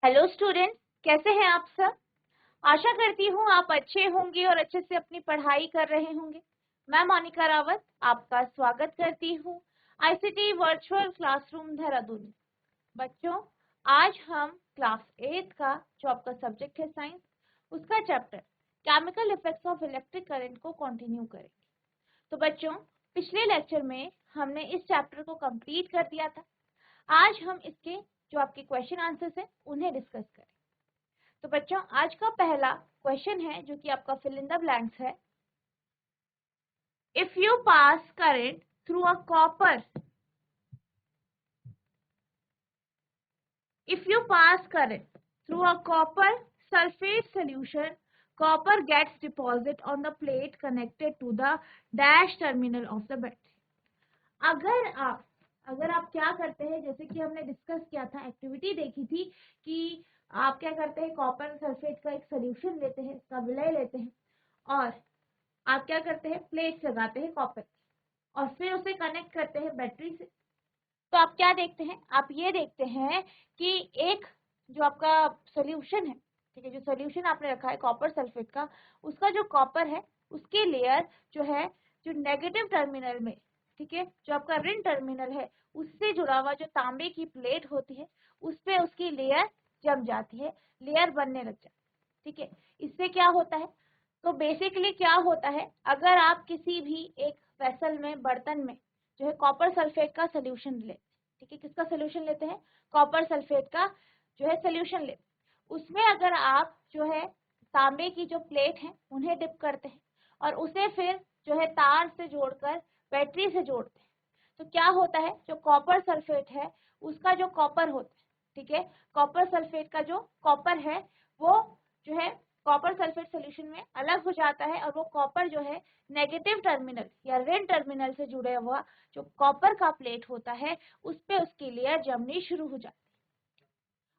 Hello student, कैसे हैं आप सब। आशा करती हूँ आप अच्छे होंगे और अच्छे से अपनी पढ़ाई कर रहे होंगे। मैं मोनिका रावत आपका स्वागत करती हूँ आईसीटी वर्चुअल क्लासरूम देहरादून में। बच्चों, आज हम क्लास 8 का जो आपका सब्जेक्ट है साइंस, उसका chapter chemical effects of electric current को कंटिन्यू करेंगे। तो बच्चों, पिछले लेक्चर में हमने इस चैप्टर को कंप्लीट कर दिया था। आज हम इसके जो आपके क्वेश्चन आंसर्स हैं उन्हें डिस्कस करें। तो बच्चों, आज का पहला क्वेश्चन है जो कि आपका फिल इन द ब्लैंक्स है। If you pass current through a copper if you pass current through a copper sulfate solution, copper gets deposit on the plate connected to the dash terminal of the battery। अगर आप क्या करते हैं, जैसे कि हमने discuss किया था, एक्टिविटी देखी थी कि आप क्या करते हैं, कॉपर सल्फेट का एक सोल्यूशन लेते हैं, इसका विलय लेते हैं और आप क्या करते हैं, प्लेट्स लगाते हैं कॉपर और फिर उसे कनेक्ट करते हैं बैटरी से। तो आप क्या देखते हैं, आप ये देखते हैं कि एक जो आपका सोल्यूशन है, ठीक है, जो सोल्यूशन आपने रखा है कॉपर सल्फेट का, उसका जो कॉपर है उसके लेयर जो है, जो नेगेटिव टर्मिनल में, ठीक है, जो आपका ऋण टर्मिनल है उससे जुड़ा हुआ जो तांबे की प्लेट होती है उस पे उसकी लेयर जम जाती है, लेयर बनने लग जाती है। ठीक है, इससे क्या होता है, तो बेसिकली क्या होता है, अगर आप किसी भी एक वेसल में, बर्तन में जो है कॉपर सल्फेट का सोल्यूशन ले, ठीक है, किसका सोल्यूशन लेते हैं, कॉपर सल्फेट का जो है सोल्यूशन लेते हैं, उसमें अगर आप जो है तांबे की जो प्लेट है उन्हें डिप करते हैं और उसे फिर जो है तार से जोड़कर बैटरी से जोड़ते हैं, तो क्या होता है, जो कॉपर सल्फेट है उसका जो कॉपर होता है, ठीक है, कॉपर सल्फेट का जो कॉपर है वो जो है कॉपर सल्फेट सोल्यूशन में अलग हो जाता है और वो कॉपर जो है नेगेटिव टर्मिनल या ऋण टर्मिनल से जुड़े हुआ जो कॉपर का प्लेट होता है उस पे उसकी लेयर जमनी शुरू हो जाती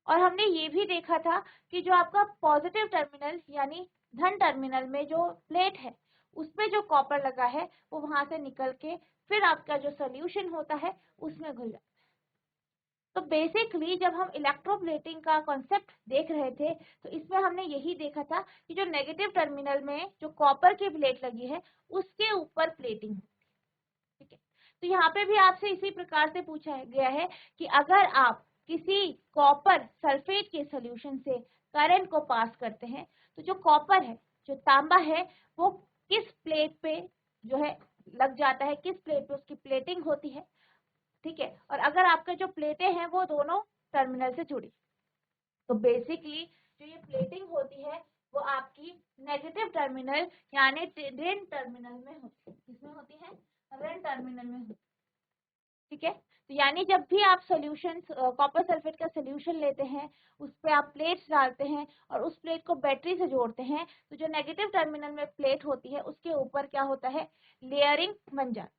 है। और हमने ये भी देखा था कि जो आपका पॉजिटिव टर्मिनल यानी धन टर्मिनल में जो प्लेट है उसमें जो कॉपर लगा है वो वहां से निकल के फिर आपका जो सोल्यूशन होता है उसमें घुल जाता है। तो बेसिकली जब हम इलेक्ट्रोप्लेटिंग का कॉन्सेप्ट देख रहे थे तो इसमें हमने यही देखा था कि जो नेगेटिव टर्मिनल में जो कॉपर की प्लेट लगी है उसके ऊपर प्लेटिंग, ठीक है। तो यहाँ पे भी आपसे इसी प्रकार से पूछा गया है कि अगर आप किसी कॉपर सल्फेट के सोल्यूशन से करंट को पास करते हैं तो जो कॉपर है, जो तांबा है, वो किस प्लेट पे जो है लग जाता है, किस प्लेट पे उसकी प्लेटिंग होती है, ठीक है। और अगर आपके जो प्लेटें हैं वो दोनों टर्मिनल से जुड़ी, तो बेसिकली जो ये प्लेटिंग होती है वो आपकी नेगेटिव टर्मिनल यानी ऋण टर्मिनल में होती है। किसमें होती है, ऋण टर्मिनल में होती है, ठीक है। तो यानी जब भी आप सॉल्यूशन कॉपर सल्फेट का सॉल्यूशन लेते हैं उस पे आप प्लेट्स डालते हैं और उस प्लेट को बैटरी से जोड़ते हैं, तो जो नेगेटिव टर्मिनल में प्लेट होती है उसके ऊपर क्या होता है, लेयरिंग बन जाती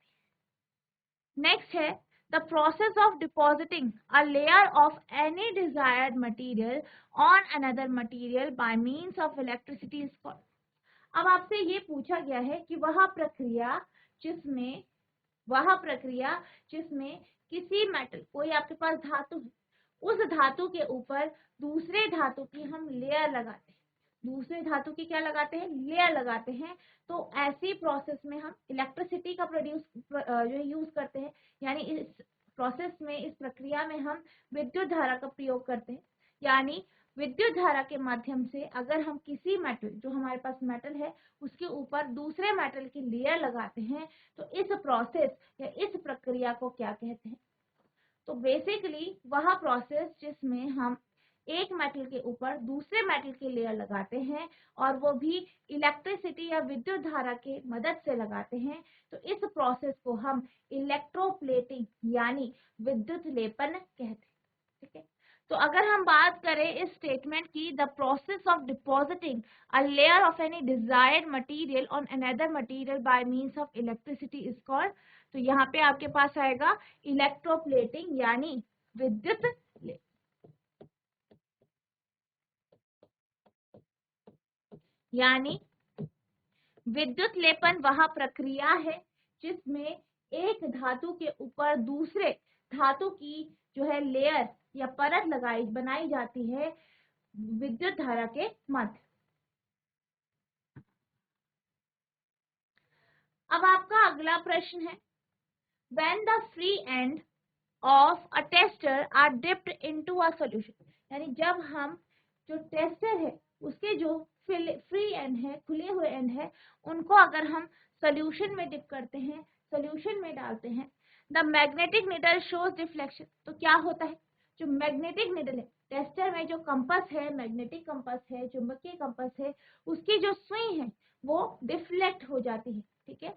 है। नेक्स्ट है the process of depositing a layer of any desired material on another material by means of electricity is called। अब आपसे ये पूछा गया है कि वह प्रक्रिया जिसमें किसी मेटल, कोई आपके पास धातु है, उस धातु के ऊपर दूसरे धातु की हम लेयर लगाते हैं, दूसरे धातु की क्या लगाते हैं, लेयर लगाते हैं। तो ऐसी प्रोसेस में हम इलेक्ट्रिसिटी का जो यूज करते हैं, यानी इस प्रोसेस में, इस प्रक्रिया में हम विद्युत धारा का प्रयोग करते हैं। यानी विद्युत धारा के माध्यम से अगर हम किसी मेटल, जो हमारे पास मेटल है, उसके ऊपर दूसरे मेटल की लेयर लगाते हैं तो इस प्रोसेस या इस प्रक्रिया को क्या कहते हैं, तो बेसिकली वह प्रोसेस जिसमें हम एक मेटल के ऊपर दूसरे मेटल की लेयर लगाते हैं और वो भी इलेक्ट्रिसिटी या विद्युत धारा के मदद से लगाते हैं, तो इस प्रोसेस को हम इलेक्ट्रोप्लेटिंग यानी विद्युत लेपन कहते हैं, ठीक है। तो अगर हम बात करें इस स्टेटमेंट की, the process of depositing a layer of any desired material on another material by means of electricity is called, तो यहाँ पे आपके पास आएगा इलेक्ट्रोप्लेटिंग यानी विद्युत लेपन। यानी विद्युत लेपन वह प्रक्रिया है जिसमें एक धातु के ऊपर दूसरे धातु की जो है लेयर या परत बनाई जाती है विद्युत धारा के मध्य। अब आपका अगला प्रश्न है, when the free end of a tester are dipped into a solution, यानी जब हम जो टेस्टर है उसके जो फ्री एंड है, खुले हुए एंड है, उनको अगर हम सोल्यूशन में डिप करते हैं, सोल्यूशन में डालते हैं, the magnetic needle shows deflection, तो क्या होता है, जो मैग्नेटिक निडल है टेस्टर में, जो कंपास है, मैग्नेटिक कंपास है, चुंबकीय कंपास है, उसकी जो सुई है वो डिफ्लेक्ट हो जाती है। ठीक है,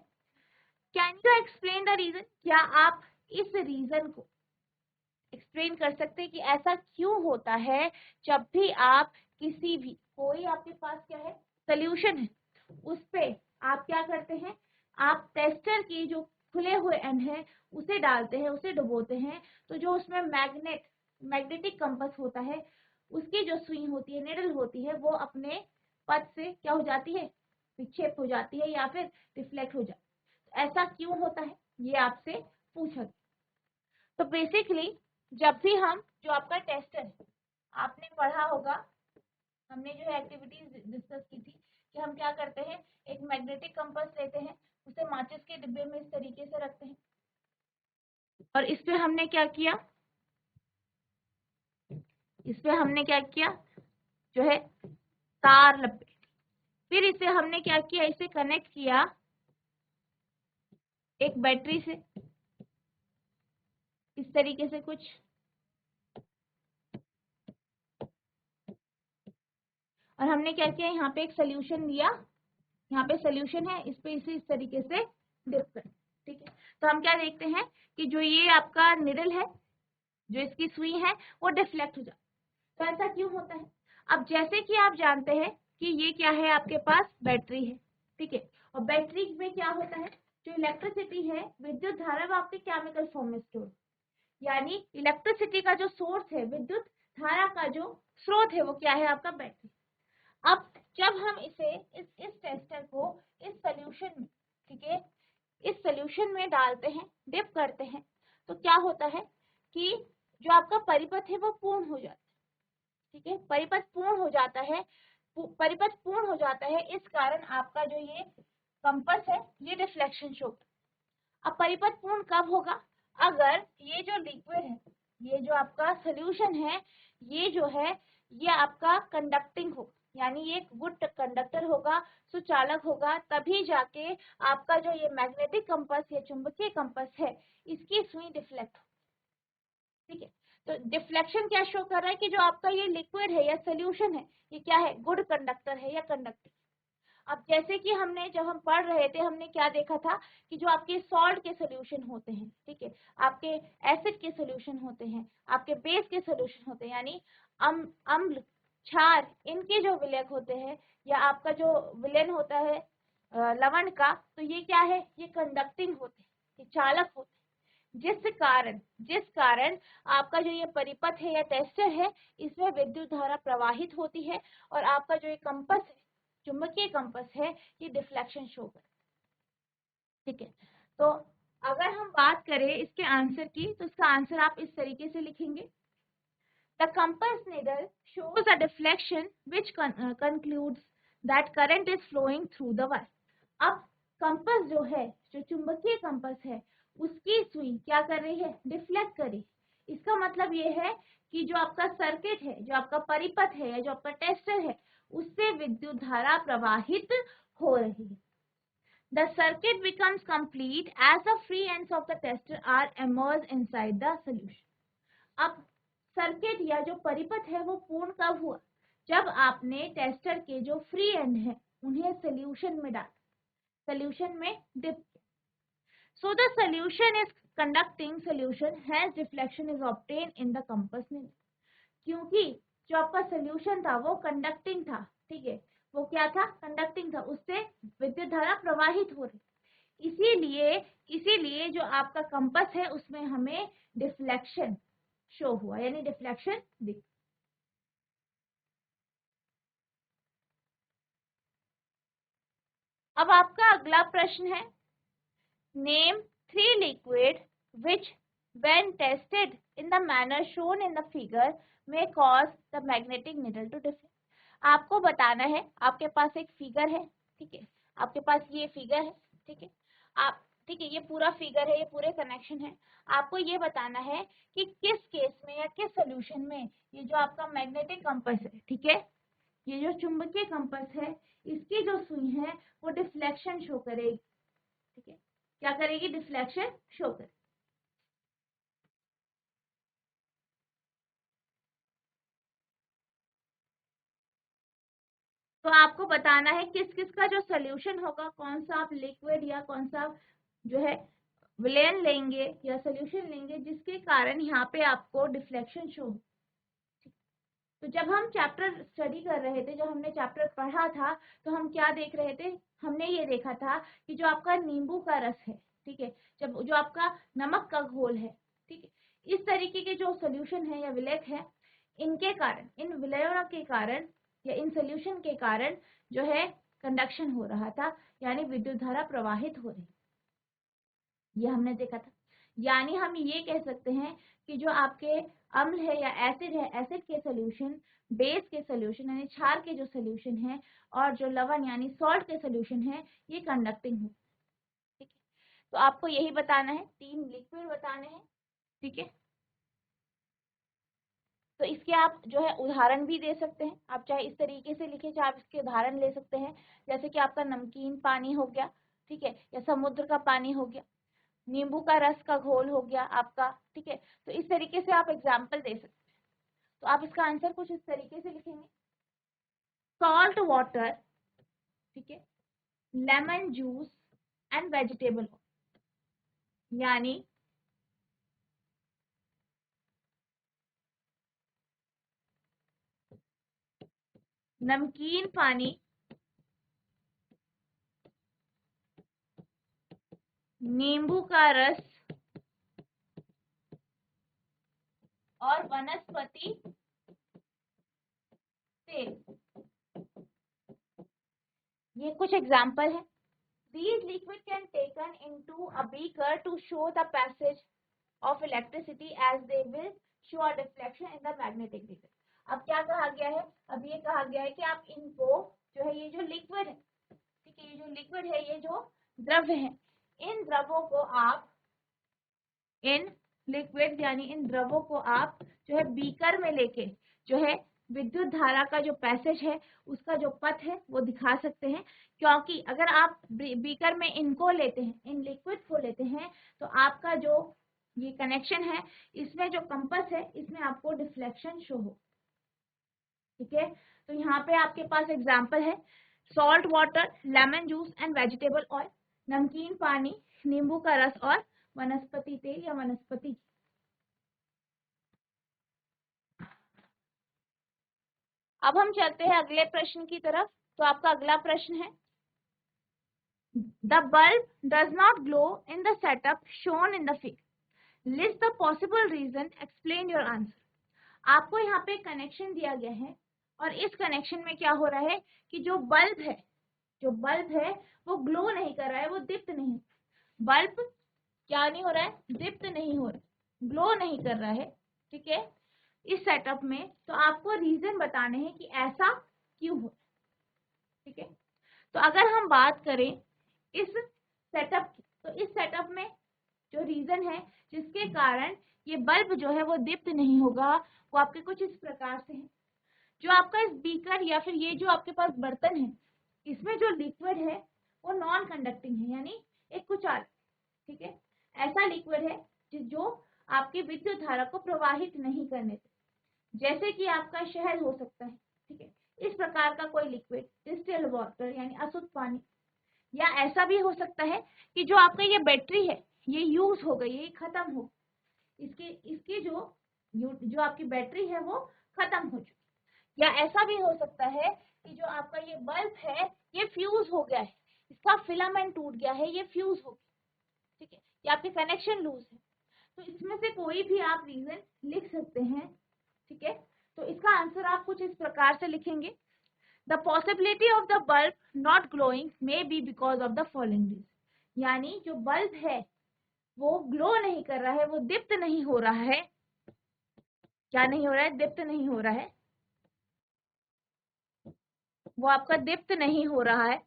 can you explain the reason, क्या आप इस रीजन को एक्सप्लेन कर सकते हैं कि ऐसा क्यों होता है, जब भी आप किसी भी, कोई आपके पास क्या है, सोल्यूशन है, उस पे आप क्या करते हैं, आप टेस्टर की जो खुले हुए एंड है उसे डालते हैं, उसे डुबोते हैं, तो जो उसमें मैग्नेटिक कंपास होता है, उसकी जो सुई होती है, निडल होती है, वो अपने पथ से क्या हो जाती है, विक्षेप हो जाती है या फिर रिफ्लेक्ट हो जाती है। ऐसा क्यों होता है, ये आपसे पूछा। तो बेसिकली जब भी हम, जो आपका टेस्टर है, आपने पढ़ा होगा, हमने जो एक्टिविटीज डिस्कस की थी कि हम क्या करते हैं, एक मैग्नेटिक कंपास लेते हैं, उसे माचिस के डिब्बे में इस तरीके से रखते हैं, और इस पे हमने क्या किया, इस पे हमने क्या किया, जो है तार लपेट, फिर इसे हमने क्या किया, इसे कनेक्ट किया एक बैटरी से, इस तरीके से कुछ, और हमने क्या किया, यहाँ पे एक सोल्यूशन लिया, यहाँ पे सोल्यूशन है, इस पे इसे इस तरीके से डिप कर। ठीक है, तो हम क्या देखते हैं कि जो ये आपका निडल है, जो इसकी सुई है, वो डिफ्लेक्ट हो जाता है। तो ऐसा क्यों होता है, अब जैसे कि आप जानते हैं कि ये क्या है, आपके पास बैटरी है। ठीक है, और बैटरी में क्या होता है, जो इलेक्ट्रिसिटी है, विद्युत धारा, वो आपके केमिकल फॉर्म में स्टोर, यानी इलेक्ट्रिसिटी का जो सोर्स है, विद्युत धारा का जो स्रोत है, वो क्या है, आपका बैटरी। अब जब हम इसे इस टेस्टर को इस सोल्यूशन में, ठीक है, इस सोल्यूशन में डालते हैं, डिप करते हैं, तो क्या होता है कि जो आपका परिपथ है वो पूर्ण हो जाता है। ठीक है, परिपथ पूर्ण हो जाता है, परिपथ पूर्ण हो जाता है, इस कारण आपका जो ये कंपास है ये डिफ्लेक्शन शो। अब परिपथ पूर्ण कब होगा, अगर ये जो लिक्विड है, ये जो आपका सोल्यूशन है, ये जो है ये आपका कंडक्टिंग होगा, यानी ये गुड कंडक्टर होगा, सुचालक होगा, तभी जाके आपका जो ये मैग्नेटिक कंपास या चुंबकीय कंपास है, इसकी सुई डिफ्लेक्ट। ठीक है, तो डिफ्लेक्शन क्या शो कर रहा है कि जो आपका ये लिक्विड है या सोल्यूशन है, ये क्या है, गुड कंडक्टर है या कंडक्टिव। अब जैसे कि हमने, जब हम पढ़ रहे थे, हमने क्या देखा था कि जो आपके सॉल्ट के सोल्यूशन होते हैं, ठीक है, आपके एसिड के सोल्यूशन होते हैं, आपके बेस के सोल्यूशन होते हैं, यानी अम्ल, क्षार, इनके जो विलयक होते हैं, या आपका जो विलयन होता है लवण का, तो ये क्या है, ये कंडक्टिंग होते हैं, ये चालक होते हैं, जिस कारण आपका जो ये परिपथ है या टेस्टर है, इसमें विद्युत धारा प्रवाहित होती है, और आपका जो ये कंपास है, चुंबकीय कंपास है, ये डिफ्लेक्शन शो कर। ठीक है, तो अगर हम बात करें इसके आंसर की, तो इसका आंसर आप इस तरीके से लिखेंगे, the compass needle shows a deflection which concludes that current is flowing through the wire। अब कंपास जो है, जो चुंबकीय कंपास है, उसकी सुई क्या कर रही है, डिफ्लेक्ट कर रही है। इसका मतलब ये है कि जो आपका सर्किट है, जो आपका परिपथ है, या जो आपका टेस्टर है, उससे विद्युत धारा प्रवाहित हो रही है। The circuit becomes complete as the free ends of the tester are immersed inside the solution। अब सर्किट या जो परिपथ है वो पूर्ण कब हुआ, जब आपने टेस्टर के जो फ्री एंड है उन्हें सोल्यूशन में डाला, सोल्यूशन में dip. So the solution is conducting solution, hence deflection is obtained in the compass needle। क्योंकि जो आपका सोल्यूशन था वो कंडक्टिंग था, ठीक है, वो क्या था, कंडक्टिंग था, उससे विद्युत धारा प्रवाहित हो रही, इसीलिए जो आपका कंपास है उसमें हमें डिफ्लेक्शन शो हुआ, यानी डिफ्लेक्शन दिख। अब आपका अगला प्रश्न है, name 3 liquid which when tested in the manner shown in the figure may cause the magnetic needle to deflect. आपको बताना है, आपके पास एक फिगर है, ठीक है, आपके पास ये फिगर है, ठीक है, आप ठीक है, ये पूरा फिगर है, ये पूरे कनेक्शन है। आपको ये बताना है कि किस केस में या किस सोल्यूशन में ये जो आपका मैग्नेटिक कंपास है, ठीक है, ये जो चुंबकीय कंपास है, इसकी जो सुई है वो डिफ्लेक्शन शो करेगी, ठीक है, क्या करेगी, डिफ्लेक्शन शो करेगी। तो आपको बताना है किस किस का जो सोल्यूशन होगा, कौन सा आप लिक्विड या कौन सा जो है विलेन लेंगे या सोल्यूशन लेंगे जिसके कारण यहाँ पे आपको डिफ्लेक्शन शो हो। तो जब हम चैप्टर स्टडी कर रहे थे, जब हमने चैप्टर पढ़ा था, तो हम क्या देख रहे थे, हमने ये देखा था कि जो आपका नींबू का रस है, ठीक है, जब जो आपका नमक का घोल है, ठीक है, इस तरीके के जो सोल्यूशन है या विलेय है, इनके कारण, इन विलयों के कारण या इन सोल्यूशन के कारण जो है कंडक्शन हो रहा था, यानी विद्युत धारा प्रवाहित हो रही, ये हमने देखा था। यानी हम ये कह सकते हैं कि जो आपके अम्ल है या एसिड है, एसिड के सोल्यूशन, बेस के सोल्यूशन यानी क्षार के जो सोल्यूशन है, और जो लवण यानी सॉल्ट के सोल्यूशन है, ये कंडक्टिंग हो, ठीक है। तो आपको यही बताना है, 3 लिक्विड बताने हैं, ठीक है। तो इसके आप जो है उदाहरण भी दे सकते हैं, आप चाहे इस तरीके से लिखे, चाहे आप इसके उदाहरण ले सकते हैं, जैसे कि आपका नमकीन पानी हो गया, ठीक है, या समुद्र का पानी हो गया, नींबू का रस का घोल हो गया आपका, ठीक है। तो इस तरीके से आप एग्जाम्पल दे सकते हैं। तो आप इसका आंसर कुछ इस तरीके से लिखेंगे, सॉल्ट वाटर, ठीक है, लेमन जूस एंड वेजिटेबल, यानी नमकीन पानी, नींबू का रस और वनस्पति तेल, ये कुछ एग्जाम्पल है। These liquid can taken into a beaker to show the passage of electricity as they will show a deflection in the magnetic needle. अब क्या कहा गया है, अब ये कहा गया है कि आप इनको जो है, ये जो लिक्विड है, ठीक है, ये जो लिक्विड है, ये जो द्रव्य है, इन द्रवों को आप, इन लिक्विड यानी इन द्रवों को आप जो है बीकर में लेके जो है विद्युत धारा का जो पैसेज है, उसका जो पथ है वो दिखा सकते हैं। क्योंकि अगर आप बीकर में इनको लेते हैं, इन लिक्विड को लेते हैं, तो आपका जो ये कनेक्शन है, इसमें जो कंपास है, इसमें आपको डिफ्लेक्शन शो हो, ठीक है। तो यहाँ पे आपके पास एग्जाम्पल है, salt water, lemon juice and vegetable oil, नमकीन पानी, नींबू का रस और वनस्पति तेल या वनस्पति। अब हम चलते हैं अगले प्रश्न की तरफ। तो आपका अगला प्रश्न है, the bulb does not glow in the setup shown in the figure, list the possible reason, explain your answer. आपको यहाँ पे कनेक्शन दिया गया है, और इस कनेक्शन में क्या हो रहा है कि जो बल्ब है, जो बल्ब है वो ग्लो नहीं कर रहा है, वो दीप्त नहीं, बल्ब क्या नहीं हो रहा है, दीप्त नहीं हो रहा, ग्लो नहीं कर रहा है, ठीक है, इस सेटअप में। तो आपको रीजन बताने हैं कि ऐसा क्यों हो, ठीक है। तो अगर हम बात करें इस सेटअप की, तो इस सेटअप में जो रीजन है जिसके कारण ये बल्ब जो है वो दीप्त नहीं होगा, वो आपके कुछ इस प्रकार से है। जो आपका इस बीकर या फिर ये जो आपके पास बर्तन है, इसमें जो लिक्विड है वो नॉन कंडक्टिंग है, यानी एक कुचाल, ठीक है, ऐसा लिक्विड है जो आपकी विद्युत धारा को प्रवाहित नहीं करने देता, जैसे कि आपका शहद हो सकता है, ठीक है, इस प्रकार का कोई लिक्विड, डिस्टिल्ड वाटर यानी अशुद्ध पानी, या ऐसा भी हो सकता है कि जो आपका ये बैटरी है, ये यूज हो गई, ये खत्म हो, इसके इसकी जो आपकी बैटरी है वो खत्म हो चुकी, या ऐसा भी हो सकता है कि जो आपका ये बल्ब है ये फ्यूज हो गया है, इसका फिलामेंट टूट गया है, ये फ्यूज हो गया, ठीक है, या आपके कनेक्शन लूज है। तो इसमें से कोई भी आप रीजन लिख सकते हैं, ठीक है। तो इसका आंसर आप कुछ इस प्रकार से लिखेंगे, the possibility of the bulb not glowing may be because of the following reason, यानी जो बल्ब है वो ग्लो नहीं कर रहा है, वो दीप्त नहीं हो रहा है। क्या नहीं हो रहा है? दीप्त नहीं हो रहा है, वो आपका दीप्त नहीं हो रहा है।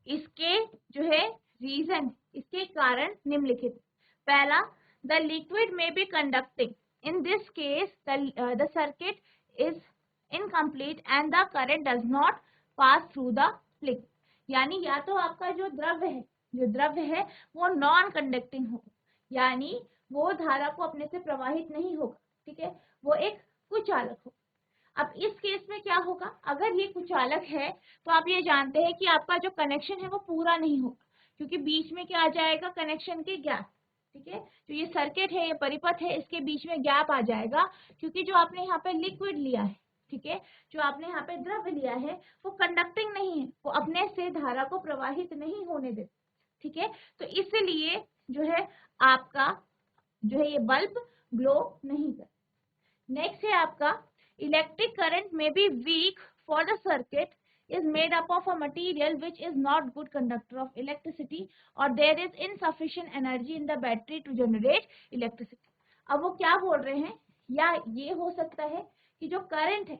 इसके जो है रीजन, इसके कारण निम्नलिखित। पहला, द लिक्विड में be conducting, in this case the circuit is incomplete and the current does not pass through the liquid. यानी या तो आपका जो द्रव्य है, वो नॉन कंडक्टिंग हो, यानी वो धारा को अपने से प्रवाहित नहीं होगा, ठीक है, वो एक कुचालक हो। अब इस केस में क्या होगा, अगर ये कुचालक है तो आप ये जानते हैं कि आपका जो कनेक्शन है वो पूरा नहीं होगा, क्योंकि बीच में क्या आ जाएगा, कनेक्शन के गैप, ठीक है। तो ये सर्किट है, ये परिपथ है, इसके बीच में गैप आ जाएगा, क्योंकि जो आपने यहाँ पे लिक्विड लिया है, ठीक है, जो आपने यहाँ पे द्रव्य लिया है वो कंडक्टिंग नहीं है, वो अपने से धारा को प्रवाहित नहीं होने देता, ठीक है। तो इसलिए जो है आपका जो है ये बल्ब ग्लो नहीं कर। नेक्स्ट है आपका, इलेक्ट्रिक करंट में be weak for the circuit is made up of a material which is not good conductor of electricity or there is insufficient energy in the battery to generate electricity। अब वो क्या बोल रहे हैं, या ये हो सकता है कि जो करंट है,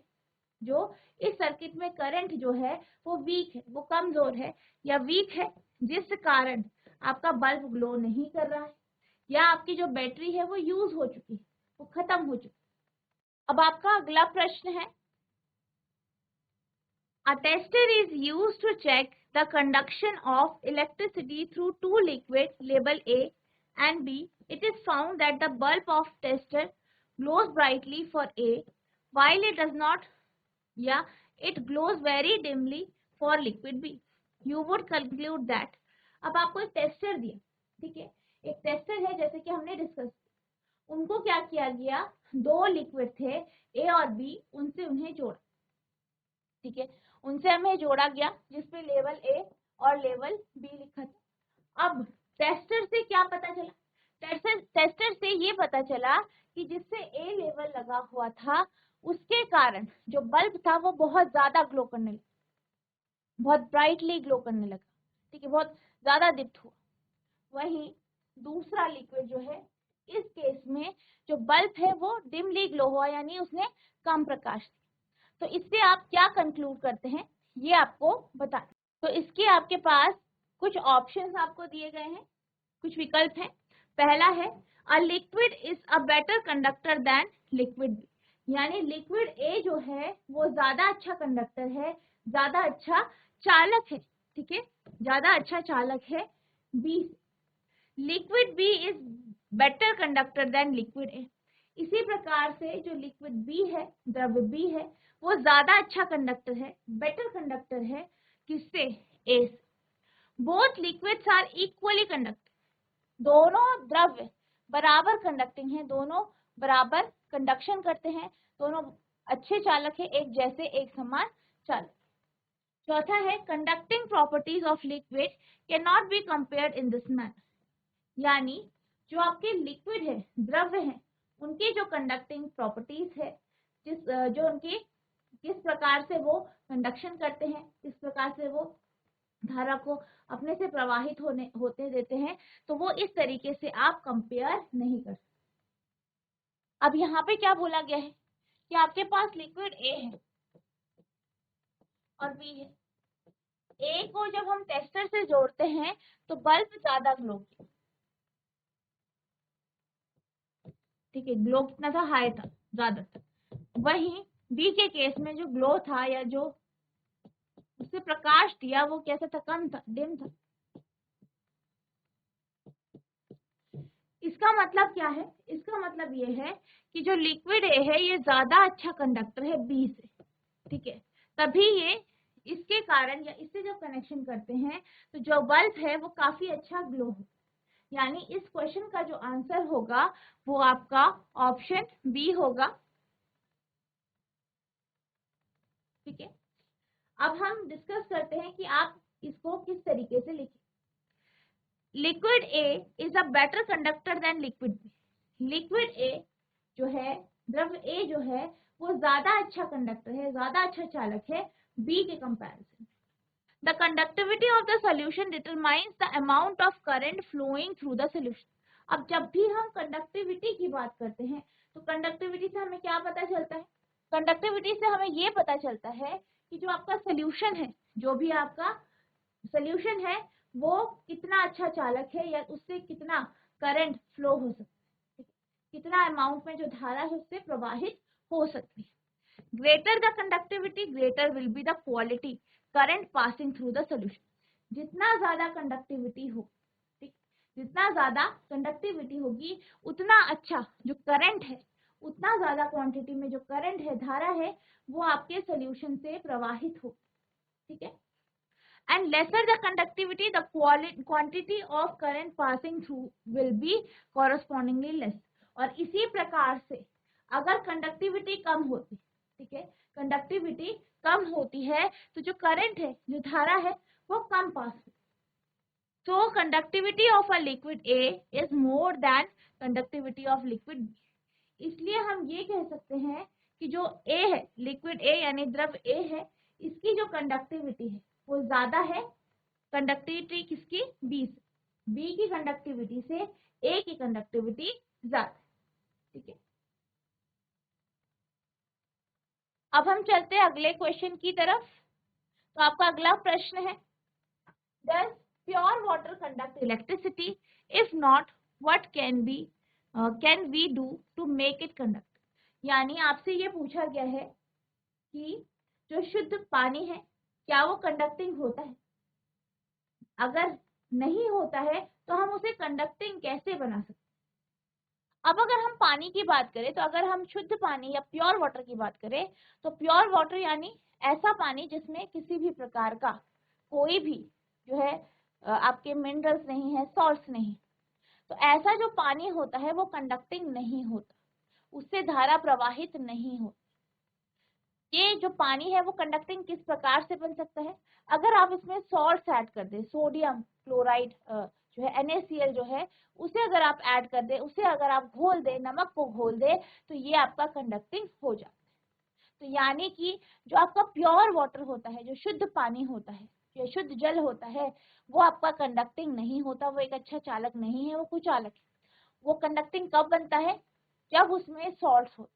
जो इस सर्किट में करंट जो है वो वीक है, वो कमजोर है या वीक है, जिस कारण आपका बल्ब ग्लो नहीं कर रहा है, या आपकी जो बैटरी है वो यूज हो चुकी है, वो खत्म हो चुकी है। अब आपका अगला प्रश्न है, a tester is used to check the conduction of electricity through two liquids labeled A and B. It is found that the bulb of tester glows brightly for A while it does not, yeah, it glows very dimly for liquid B. You would conclude that। अब आपको एक tester दिया, ठीक है, एक tester है, जैसे कि हमने डिस्कस, उनको क्या किया गया, दो लिक्विड थे ए और बी, उनसे उन्हें जोड़ा, ठीक है, उनसे हमें जोड़ा गया जिसपे लेवल ए और लेवल बी लिखा था। अब टेस्टर से क्या पता चला, टेस्टर से ये पता चला कि जिससे ए लेवल लगा हुआ था उसके कारण जो बल्ब था वो बहुत ज्यादा ग्लो करने लगा, बहुत ब्राइटली ग्लो करने लगा, ठीक है, बहुत ज्यादा दीप्त हुआ। वहीं दूसरा लिक्विड जो है, इस केस में जो बल्ब है वो डिमली ग्लो हुआ, यानी उसने कम प्रकाश दिया। तो इससे आप क्या कंक्लूड करते हैं, ये आपको बता। तो इसके आपके पास कुछ ऑप्शंस आपको दिए गए हैं, कुछ विकल्प हैं। पहला है, a liquid is a better conductor than liquid B, यानी लिक्विड ए जो है वो ज्यादा अच्छा कंडक्टर है, ज्यादा अच्छा चालक है, ठीक है, ज्यादा अच्छा चालक है B. Liquid B is better conductor than liquid A. इसी प्रकार से जो लिक्विड बी है, द्रव्य बी है, वो ज्यादा अच्छा कंडक्टर है, बेटर कंडक्टर है, किससे, ए से। Both liquids are equally conductor, दोनों द्रव्य बराबर कंडक्टिंग है, दोनों बराबर कंडक्शन करते हैं, दोनों अच्छे चालक है, एक जैसे, एक समान चालक। चौथा है, conducting properties of liquid can not be compared in this manner, यानी जो आपके लिक्विड है, द्रव्य है, उनकी जो कंडक्टिंग प्रॉपर्टीज है, जिस जो उनकी किस प्रकार से वो कंडक्शन करते हैं, किस प्रकार से वो धारा को अपने से प्रवाहित होते देते हैं, तो वो इस तरीके से आप कंपेयर नहीं कर सकते। अब यहाँ पे क्या बोला गया है कि आपके पास लिक्विड ए है और बी है। ए को जब हम टेस्टर से जोड़ते हैं तो बल्ब ज्यादा ग्लो किया, ठीक है, ग्लो कितना था, हाई था, ज्यादा था। वहीं बी के केस में जो ग्लो था या जो उससे प्रकाश दिया वो कैसा था, कम था, डिम था। इसका मतलब क्या है, इसका मतलब ये है कि जो लिक्विड ए है ये ज्यादा अच्छा कंडक्टर है बी से, ठीक है, तभी ये इसके कारण या इससे जब कनेक्शन करते हैं तो जो बल्ब है वो काफी अच्छा ग्लो हो। यानी इस क्वेश्चन का जो आंसर होगा वो आपका ऑप्शन बी होगा, ठीक है। अब हम डिस्कस करते हैं कि आप इसको किस तरीके से लिखें। Liquid A is a better conductor than liquid B. Liquid A जो है, द्रव्य ए जो है, वो ज्यादा अच्छा कंडक्टर है, ज्यादा अच्छा चालक है बी के comparison. The conductivity of the solution determines the amount of current flowing through the solution. अब जब भी हम कंडक्टिविटी की बात करते हैं तो कंडक्टिविटी से हमें क्या पता चलता है? कंडक्टिविटी से हमें ये पता चलता है कि जो आपका सोल्यूशन है, जो भी आपका सोल्यूशन है वो कितना अच्छा चालक है या उससे कितना करंट फ्लो हो सकता है, कितना अमाउंट में जो धारा है उससे प्रवाहित हो सकती है। Greater the conductivity greater will be the quality current passing through the solution. जितना ज्यादा कंडक्टिविटी हो, ठीक, जितना ज्यादा कंडक्टिविटी होगी उतना अच्छा जो करंट है, उतना ज्यादा क्वांटिटी में जो करंट है, धारा है, वो आपके सोल्यूशन से प्रवाहित हो, ठीक है। And lesser the conductivity, the quantity of current passing through will be correspondingly less। और इसी प्रकार से अगर कंडक्टिविटी कम होती, ठीक है, कंडक्टिविटी कम होती है तो जो करंट है, जो धारा है, वो कम पास होती। So conductivity of a liquid A is more than conductivity of liquid B। इसलिए हम ये कह सकते हैं कि जो A है, लिक्विड A यानी द्रव A है, इसकी जो कंडक्टिविटी है वो ज्यादा है कंडक्टिविटी किसकी? B से। B की कंडक्टिविटी से A की कंडक्टिविटी ज्यादा, ठीक है। अब हम चलते हैं अगले क्वेश्चन की तरफ। तो आपका अगला प्रश्न है, does pure water conduct electricity? If not, what can we do to make it conduct? यानी आपसे ये पूछा गया है कि जो शुद्ध पानी है क्या वो कंडक्टिंग होता है? अगर नहीं होता है तो हम उसे कंडक्टिंग कैसे बना सकते? अब अगर हम पानी की बात करें तो अगर हम शुद्ध पानी या प्योर वाटर की बात करें तो प्योर वाटर यानी ऐसा पानी जिसमें किसी भी प्रकार का कोई भी जो है आपके मिनरल्स नहीं है, सॉल्ट्स नहीं, तो ऐसा जो पानी होता है वो कंडक्टिंग नहीं होता, उससे धारा प्रवाहित नहीं होती। ये जो पानी है वो कंडक्टिंग किस प्रकार से बन सकता है? अगर आप इसमें सॉल्ट्स ऐड कर दें, सोडियम क्लोराइड जो है NaCl जो है, उसे अगर आप ऐड कर दें, उसे अगर आप घोल दें, नमक को घोल दें, तो ये आपका कंडक्टिंग हो जाता है। तो यानी कि जो आपका प्योर वाटर होता है, जो शुद्ध पानी होता है, जो शुद्ध जल होता है, वो आपका कंडक्टिंग नहीं होता, वो एक अच्छा चालक नहीं है, वो कुचालक है। वो कंडक्टिंग कब बनता है? जब उसमें सॉल्ट्स होते हैं।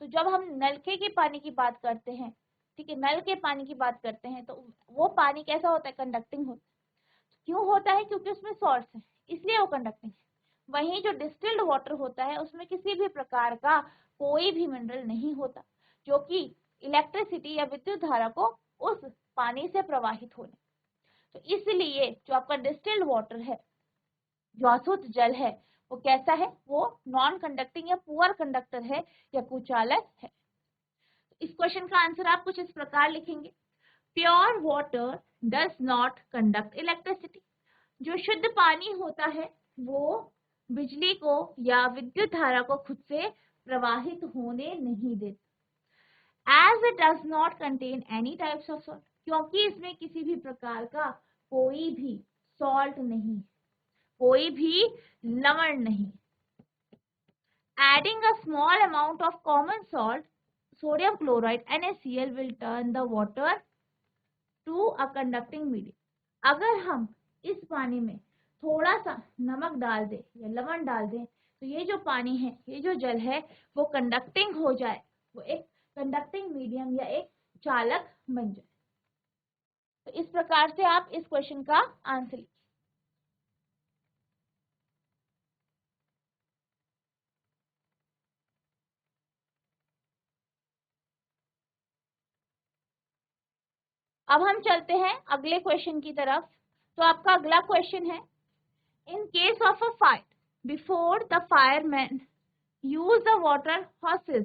तो जब हम नलके के पानी की बात करते हैं, ठीक है, नल के पानी की बात करते हैं, तो वो पानी कैसा होता है? कंडक्टिंग होता है। क्यों होता है? क्योंकि उसमें सॉल्ट्स है, इसलिए वो कंडक्टिंग है। वहीं जो डिस्टिल्ड वाटर होता है उसमें किसी भी प्रकार का कोई भी मिनरल नहीं होता जो कि इलेक्ट्रिसिटी या विद्युत धारा को उस पानी से प्रवाहित होने। तो इसलिए जो आपका डिस्टिल्ड वाटर है, जो अशुद्ध जल है, वो कैसा है? वो नॉन कंडक्टिंग या पुअर कंडक्टर है या कुचालक है। इस क्वेश्चन का आंसर आप कुछ इस प्रकार लिखेंगे, pure water does not conduct electricity. जो शुद्ध पानी होता है वो बिजली को या विद्युत धारा को खुद से प्रवाहित होने नहीं देता। As it does not contain any types of salt, क्योंकि इसमें किसी भी प्रकार का कोई भी सॉल्ट नहीं, कोई भी लवण नहीं। Adding a small amount of common salt, sodium chloride, NaCl will turn the water to a conducting medium। अगर हम इस पानी में थोड़ा सा नमक डाल दें या लवण डाल दें तो ये जो पानी है, ये जो जल है, वो कंडक्टिंग हो जाए, वो एक कंडक्टिंग मीडियम या एक चालक बन जाए। तो इस प्रकार से आप इस क्वेश्चन का आंसर लिखिए। अब हम चलते हैं अगले क्वेश्चन की तरफ। तो आपका अगला क्वेश्चन है, in case of a fire, before the firemen use the water hoses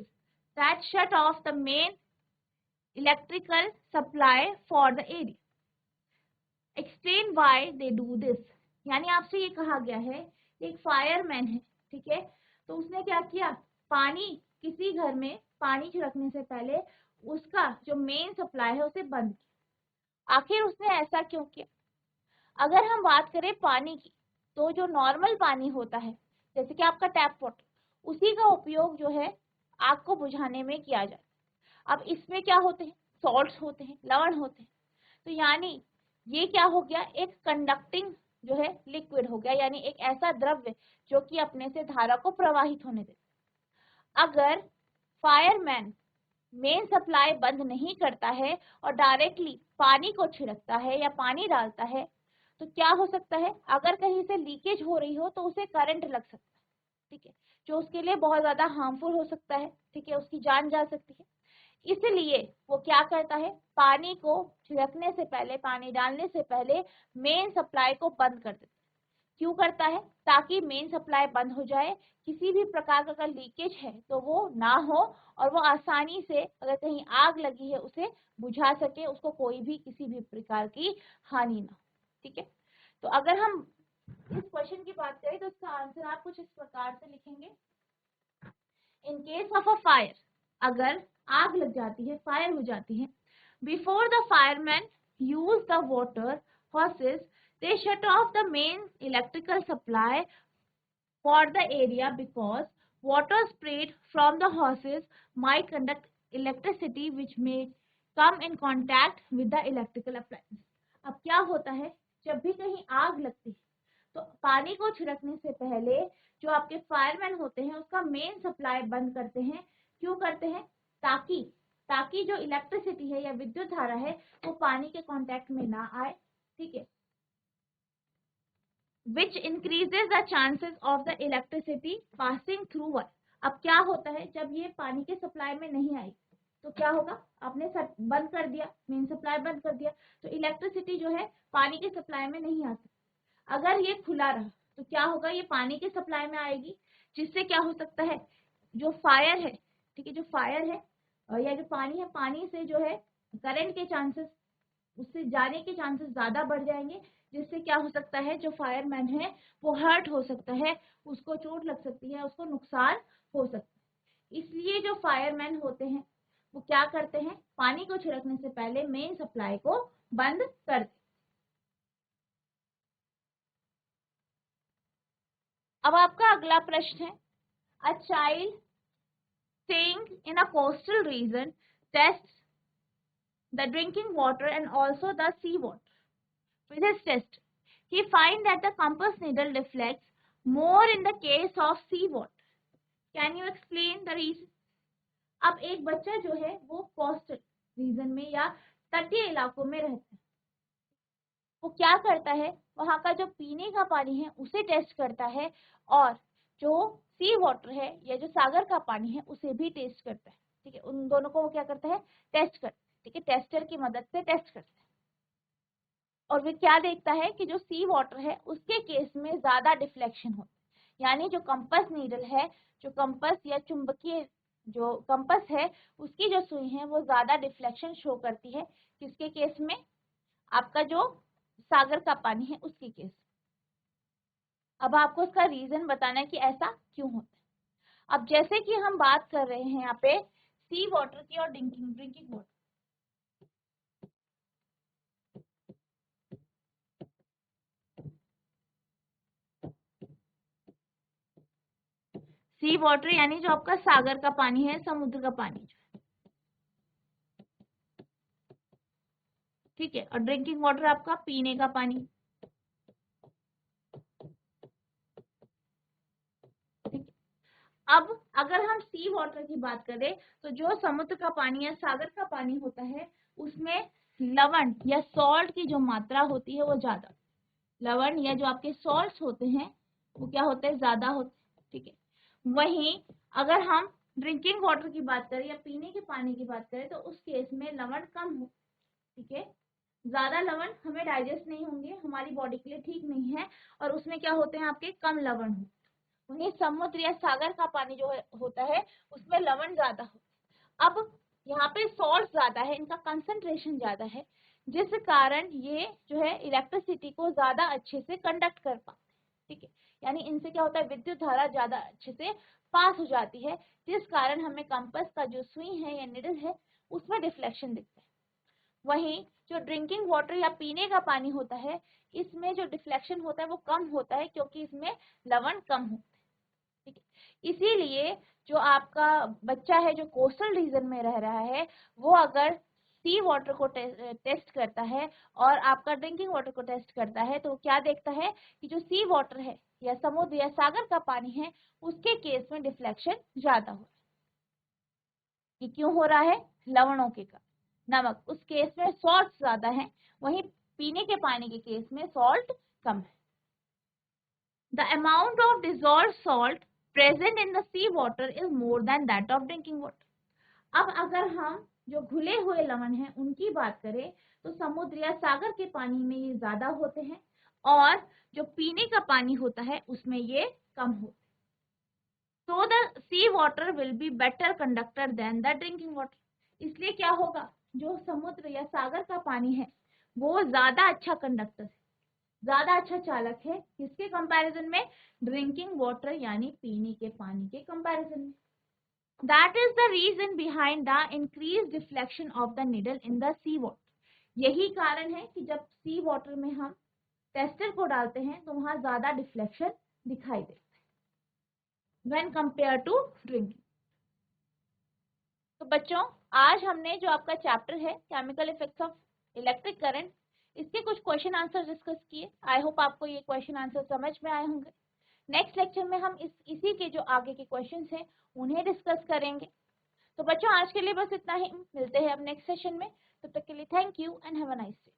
that shut off the main electrical supply for the area, explain why they do this। यानी आपसे ये कहा गया है, एक फायरमैन है, ठीक है, तो उसने क्या किया? पानी, किसी घर में पानी छिड़कने से पहले उसका जो मेन सप्लाई है उसे बंद किया। आखिर उसने ऐसा क्यों किया? अगर हम बात करें पानी की, तो जो नॉर्मल पानी होता है, जैसे कि आपका टैप वाटर, उसी का उपयोग जो है आग को बुझाने में किया जाता है। अब इसमें क्या होते हैं? सॉल्ट्स होते हैं, लवण होते हैं। तो यानी ये क्या हो गया, एक कंडक्टिंग जो है लिक्विड हो गया, यानी एक ऐसा द्रव्य जो कि अपने से धारा को प्रवाहित होने देता। अगर फायरमैन मेन सप्लाई बंद नहीं करता है और डायरेक्टली पानी को छिड़कता है या पानी डालता है, तो क्या हो सकता है, अगर कहीं से लीकेज हो रही हो तो उसे करंट लग सकता है, ठीक है, जो उसके लिए बहुत ज्यादा हार्मफुल हो सकता है, ठीक है, उसकी जान जा सकती है। इसलिए वो क्या करता है, पानी को छिड़कने से पहले, पानी डालने से पहले मेन सप्लाई को बंद कर देता है। क्यों करता है, ताकि मेन सप्लाई बंद हो जाए, किसी भी प्रकार का अगर लीकेज है तो वो ना हो, और वो आसानी से अगर कहीं आग लगी है उसे बुझा सके, उसको कोई भी किसी भी प्रकार की हानि ना हो, ठीक है। तो अगर हम इस क्वेश्चन की बात करें तो इसका आंसर आप कुछ इस प्रकार से लिखेंगे, in case of a fire, अगर आग लग जाती है, फायर हो जाती है, before the fireman use the water hoses, they shut off the main electrical supply for the area because water sprayed from the hoses might conduct electricity which may come in contact with the electrical appliance. अब क्या होता है, जब भी कहीं आग लगती है तो पानी को छिड़कने से पहले जो आपके फायरमैन होते हैं उसका मेन सप्लाई बंद करते हैं। क्यों करते हैं, ताकि ताकि जो इलेक्ट्रिसिटी है या विद्युत धारा है वो पानी के कांटेक्ट में ना आए, ठीक है, which increases the chances of the electricity passing through wire. अब क्या होता है, जब ये पानी के सप्लाई में नहीं आई तो क्या होगा, आपने बंद कर दिया, मेन सप्लाई बंद कर दिया, तो इलेक्ट्रिसिटी जो है पानी के सप्लाई में नहीं आ सकती। अगर ये खुला रहा तो क्या होगा, ये पानी के सप्लाई में आएगी, जिससे क्या हो सकता है, जो फायर है, ठीक है, जो फायर है या जो पानी है, पानी से जो है करंट के चांसेस, उससे जाने के चांसेस ज्यादा बढ़ जाएंगे, जिससे क्या हो सकता है, जो फायरमैन है वो हर्ट हो सकता है, उसको चोट लग सकती है, उसको नुकसान हो सकता है। इसलिए जो फायरमैन होते हैं वो क्या करते हैं, पानी को छिड़कने से पहले मेन सप्लाई को बंद कर देते। अब आपका अगला प्रश्न है, a child staying in a coastal region tests the drinking water and also the sea water. With his test, he finds that the compass needle deflects more in the case of sea water. Can you explain the reason? अब एक बच्चा जो है वो coastal region में या तटीय इलाकों में रहता है, वो क्या करता है, वहां का जो पीने का पानी है उसे टेस्ट करता है, और जो सी वाटर है या जो सागर का पानी है उसे भी टेस्ट करता है, ठीक है, उन दोनों को वो क्या करता है, टेस्ट करता है, ठीक है, टेस्टर की मदद से टेस्ट करता है। और वे क्या देखता है कि जो सी वाटर है उसके केस में ज्यादा डिफ्लेक्शन होता है, यानी जो कंपास नीडल है, जो कंपास या चुंबकीय जो कंपास है उसकी जो सुई है वो ज्यादा डिफ्लेक्शन शो करती है, किसके केस में, आपका जो सागर का पानी है उसके केस। अब आपको इसका रीजन बताना है कि ऐसा क्यों होता है। अब जैसे कि हम बात कर रहे हैं यहाँ पे सी वाटर की और ड्रिंकिंग वाटर, सी वाटर यानी जो आपका सागर का पानी है, समुद्र का पानी, ठीक है, और ड्रिंकिंग वाटर आपका पीने का पानी, ठीक है। अब अगर हम सी वाटर की बात करें तो जो समुद्र का पानी या सागर का पानी होता है उसमें लवण या सॉल्ट की जो मात्रा होती है वो ज्यादा, लवण या जो आपके सॉल्ट्स होते हैं वो क्या होते हैं, ज्यादा होते हैं, ठीक है। वहीं अगर हम ड्रिंकिंग वाटर की बात करें या पीने के पानी की बात करें तो उस केस में लवण कम हो, ठीक है, ज्यादा लवण हमें डाइजेस्ट नहीं होंगे, हमारी बॉडी के लिए ठीक नहीं है, और उसमें क्या होते हैं, आपके कम लवण हो। वहीं समुद्र या सागर का पानी जो होता है उसमें लवण ज्यादा हो। अब यहाँ पे सॉल्ट ज्यादा है, इनका कंसंट्रेशन ज्यादा है, जिस कारण ये जो है इलेक्ट्रिसिटी को ज्यादा अच्छे से कंडक्ट कर पाते हैं, ठीक है, यानी इनसे क्या होता है, विद्युत धारा ज्यादा अच्छे से पास हो जाती है, जिस कारण हमें कंपास का जो सुई है या निडल है उसमें डिफ्लेक्शन दिखता है। वहीं जो ड्रिंकिंग वाटर या पीने का पानी होता है इसमें जो डिफ्लेक्शन होता है वो कम होता है, क्योंकि इसमें लवण कम होता है, ठीक है। इसीलिए जो आपका बच्चा है जो कोस्टल रीजन में रह रहा है वो अगर सी वाटर को टेस्ट करता है और आपका ड्रिंकिंग वाटर को टेस्ट करता है, तो क्या देखता है कि जो सी वाटर है या समुद्र या सागर का पानी है उसके केस में डिफ्लेक्शन ज्यादा हो रहा है। ये क्यों हो रहा है? लवणों के कारण, नमक, उस केस में सॉल्ट ज्यादा है, वहीं पीने के पानी के केस में सॉल्ट कम है। The amount of dissolved salt present in the sea water is more than that of drinking water. अब अगर हम जो घुले हुए लवण हैं उनकी बात करें तो समुद्र या सागर के पानी में ये ज्यादा होते हैं और जो पीने का पानी होता है उसमें ये कम होते हैं। So the sea water will be better conductor than the drinking water. इसलिए क्या होगा, जो समुद्र या सागर का पानी है वो ज्यादा अच्छा कंडक्टर है, ज्यादा अच्छा चालक है, किसके कंपैरिजन में? ड्रिंकिंग वाटर यानी पीने के पानी के कंपैरिजन में। That is the reason behind the increase deflection of the needle in the sea water. यही कारण है कि जब सी वाटर में हम टेस्टर को डालते हैं तो वहां ज्यादा डिफ्लेक्शन दिखाई देता है व्हेन कंपेयर टू ड्रिंकिंग। तो बच्चों, आज हमने जो आपका चैप्टर है chemical effects of electric current, इसके कुछ क्वेश्चन आंसर डिस्कस किए। आई होप आपको ये क्वेश्चन आंसर समझ में आए होंगे। नेक्स्ट लेक्चर में हम इसी के जो आगे के क्वेश्चंस हैं उन्हें डिस्कस करेंगे। तो बच्चों, आज के लिए बस इतना ही, मिलते हैं अब नेक्स्ट सेशन में। तब तक के लिए thank you and have a nice day.